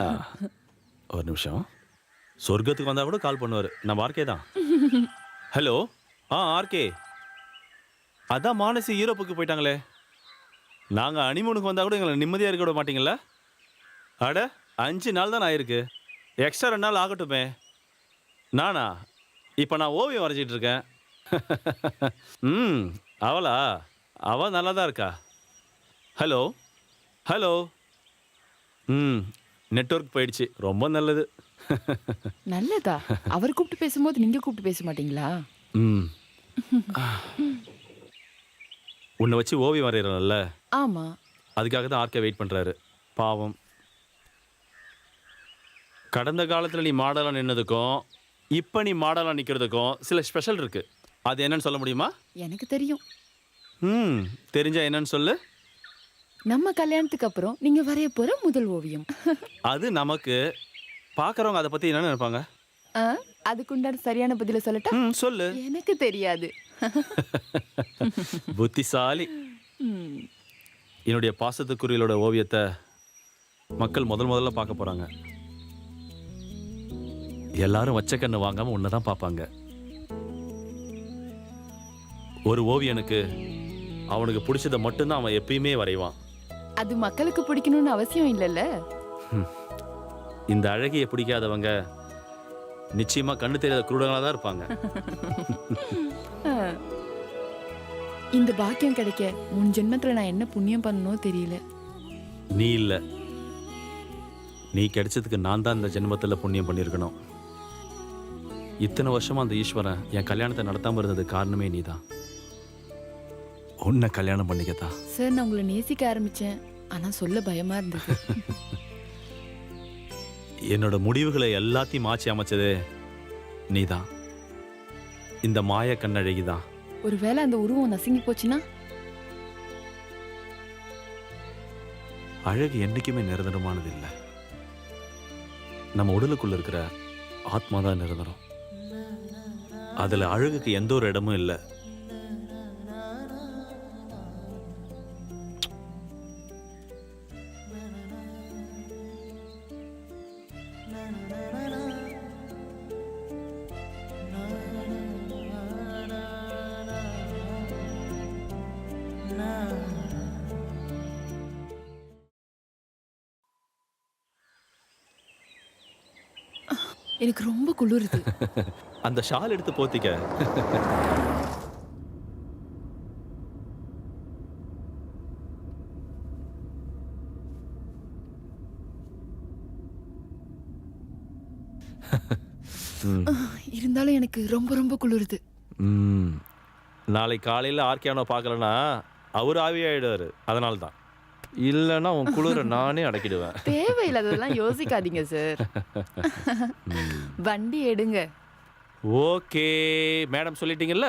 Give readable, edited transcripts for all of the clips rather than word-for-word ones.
ஆ, ஒரு நிமிஷம். சொர்க்கத்துக்கு வந்தா கூட கால் பண்ணுவாரு. நம்ம ஆர்கே தான். ஹலோ. ஆர்கே. அதான் மானசி யூரோப்புக்கு போயிட்டாங்களே. நாங்க ஹனிமூனுக்கு வந்தா கூட எங்களை நிம்மதியா இருக்க விட மாட்டீங்களா? அட 5 நாள் தான் ஆயிருக்கு. எக்ஸ்ட்ரா 2 நாள் ஆகட்டுமே. நானா? இப்ப நான் ஓவியம் வரைஞ்சிட்டு இருக்கேன். ம். அவளா? அவ நல்லா தான் இருக்கா. ஹலோ. ஹலோ. ம். நெட்வொர்க் போயிடுச்சு. ரொம்ப நல்லது. நல்லதா? அவர் கூப்பிட்டு பேசும்போது நீங்க கூப்பிட்டு பேச மாட்டீங்களா? ம். உன்னை வச்சு ஓவியம் வரைகிறேன்ல, ஆமா. அதுக்காக தான் ஆர்கே வெயிட் பண்றாரு. பாவம். கடந்த காலத்துல நீ மாடலா நின்னதுக்கும், இப்ப நீ மாடலா நிக்கிறதுக்கும் சில ஸ்பெஷல் இருக்கு. அது என்னன்னு சொல்ல முடியுமா? எனக்கு தெரியும். ம். தெரிஞ்சா என்னன்னு சொல்லு. நம்ம கல்யாணத்துக்கு அப்புறம் நீங்க வரைய போற முதல் ஓவியம். அது நமக்கு. பார்க்கறவங்க அதை பத்தி என்ன நினைப்பாங்க? ஆ, அதுக்குண்டான சரியான பதில சொல்லட்டா? ம். சொல்லு. எனக்கு தெரியாது. புத்திசாலி. ம். என்னுடைய பாசத்துக்குரியலோட ஓவியத்தை மக்கள் முதல்ல பார்க்க போறாங்க. எல்லாரும் வச்ச கண்ணு வாங்காம உன்னை தான் பார்ப்பாங்க. ஒரு ஓவியனுக்கு அவனுக்கு பிடிச்சதை மட்டும்தான் அவன் எப்பயுமே வரைவான். அது மக்களுக்கு பிடிக்கணும்னு அவசியம் இல்லைல்ல. இந்த அழகிய பிடிக்காதவங்க நிச்சயமா கண்ணு தெரியாத குருடங்களா தான் இருப்பாங்க. ஆ. இந்த பாக்கியம் கிடைக்க முன் ஜென்மத்துல நான் என்ன புண்ணியம் பண்ணனோ தெரியல. நீ இல்ல, நீ கிடைச்சதுக்கு நான் தான் இந்த ஜென்மத்துல புண்ணியம் பண்ணியிருக்கணும். இத்தனை வருஷமா அந்த ஈஸ்வரன் என் கல்யாணத்தை நடத்தாம இருந்தது காரணமே நீதான். உன்னை கல்யாணம் பண்ணிக்கத்தான். சார், நான் உங்களை நேசிக்க ஆரம்பிச்சேன். ஆனா சொல்ல பயமா இருந்தது. என்னோட முடிவுகளை எல்லாத்தையும் மாற்றி அமைச்சதே நீதான். இந்த மாய கண்ணழகிதான். ஒருவேளை அந்த உருவம் நசுங்கி போச்சுன்னா? அழகு என்னைக்குமே நிரந்தரமானது இல்லை. நம்ம உடலுக்குள்ள இருக்கிற ஆத்மா தான் நிரந்தரம். அதுல அழகுக்கு எந்த ஒரு இடமும் இல்லை. எனக்கு ரொம்ப குளிருது. அந்த ஷால் எடுத்து போத்திக்க. இருந்தாலும் எனக்கு ரொம்ப ரொம்ப குளிருது. நாளை காலையில் ஆர்கியானோ பார்க்கலன்னா அவர் ஆவியாயிடுவாரு. அதனால தான். இல்லைன்னா உன் குளிரை நானே அடக்கிடுவேன். தேவையில்லாததெல்லாம் யோசிக்காதீங்க சார். வண்டி எடுங்க. ஓகே மேடம், சொல்லிட்டீங்கல்ல.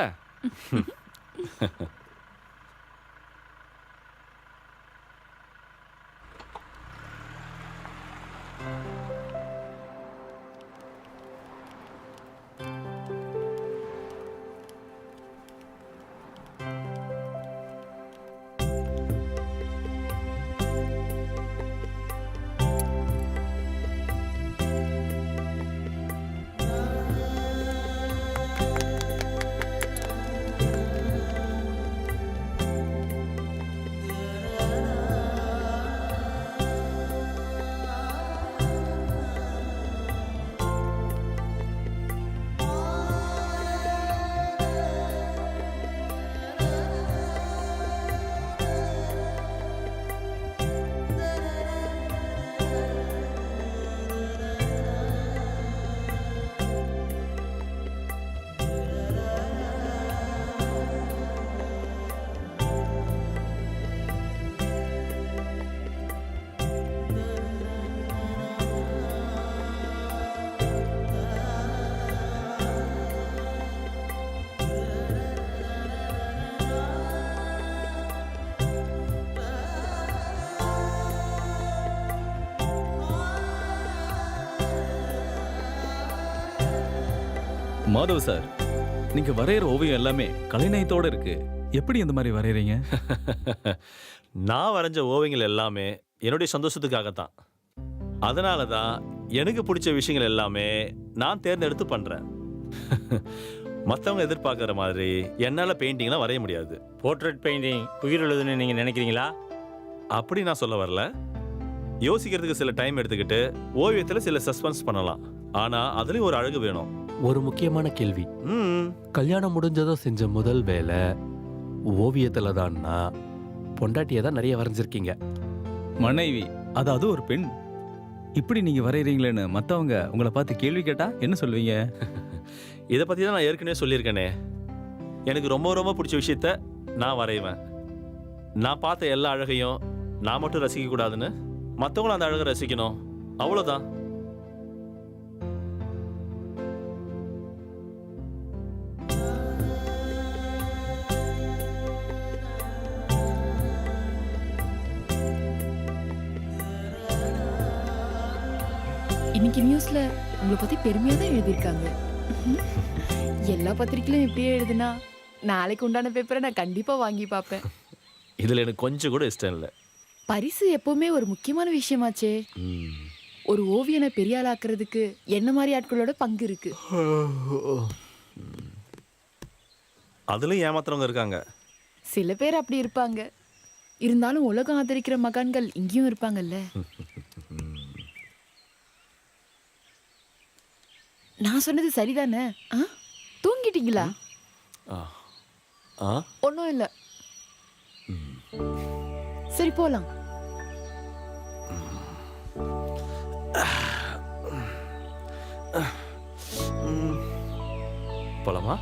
மாதவ் சார், நீங்க வரைகிற ஓவியம் எல்லாமே கலைநயத்தோட இருக்கு. எப்படி இந்த மாதிரி வரைகிறீங்க? நான் வரைஞ்ச ஓவியங்கள் எல்லாமே என்னுடைய சந்தோஷத்துக்காகத்தான். அதனால தான் எனக்கு பிடிச்ச விஷயங்கள் எல்லாமே நான் தேர்ந்தெடுத்து பண்றேன். மற்றவங்க எதிர்பார்க்குற மாதிரி என்னால் பெயிண்டிங்லாம் வரைய முடியாது. போர்ட்ரேட் பெயிண்டிங் உயிருள்ளதுன்னு நீங்கள் நினைக்கிறீங்களா? அப்படி நான் சொல்ல வரல. யோசிக்கிறதுக்கு சில டைம் எடுத்துக்கிட்டு ஓவியத்தில் சில சஸ்பென்ஸ் பண்ணலாம். ஆனால் அதுலேயும் ஒரு அழகு வேணும். ஒரு முக்கியமான கேள்வி. ம் கல்யாணம் முடிஞ்சதும் செஞ்ச முதல் வேலை ஓவியத்துல தான்னா பொண்டாட்டியை தான் நிறைய வரைஞ்சிருக்கீங்க. மனைவி, அதாவது ஒரு பெண். இப்படி நீங்க வரைகிறீங்களேன்னு மற்றவங்க உங்களை பார்த்து கேள்வி கேட்டா என்ன சொல்லுவீங்க? இதை பற்றி தான் நான் ஏற்கனவே சொல்லியிருக்கேனே. எனக்கு ரொம்ப ரொம்ப பிடிச்ச விஷயத்த நான் வரைவேன். நான் பார்த்த எல்லா அழகையும் நான் மட்டும் ரசிக்கக்கூடாதுன்னு மற்றவங்களும் அந்த அழகை ரசிக்கணும். அவ்வளோதான். இன்னைக்கு நியூஸ்ல உங்களை பத்தி பெருமையா தான் எழுதியிருக்காங்க. எல்லா பத்திரிக்கையிலும் இப்படியே எழுதுனா நாளைக்கு உண்டான பேப்பரை நான் கண்டிப்பா வாங்கி பார்ப்பேன். இதில் எனக்கு கொஞ்சம் கூட இஷ்டம் இல்லை. பரிசு எப்பவுமே ஒரு முக்கியமான விஷயமாச்சே. ஒரு ஓவியனை பெரிய ஆளாக்குறதுக்கு என்ன மாதிரி ஆட்களோட பங்கு இருக்கு. அதுலயும் ஏமாத்துறவங்க இருக்காங்க. சில பேர் அப்படி இருப்பாங்க. இருந்தாலும் உலகம் ஆதரிக்கிற மகான்கள் இங்கேயும் இருப்பாங்கல்ல. நான் சொன்னது சரிதானே? தூங்கிட்டீங்களா? ஆ ஒன்றும் இல்லை. சரி போலாம். போலாமா?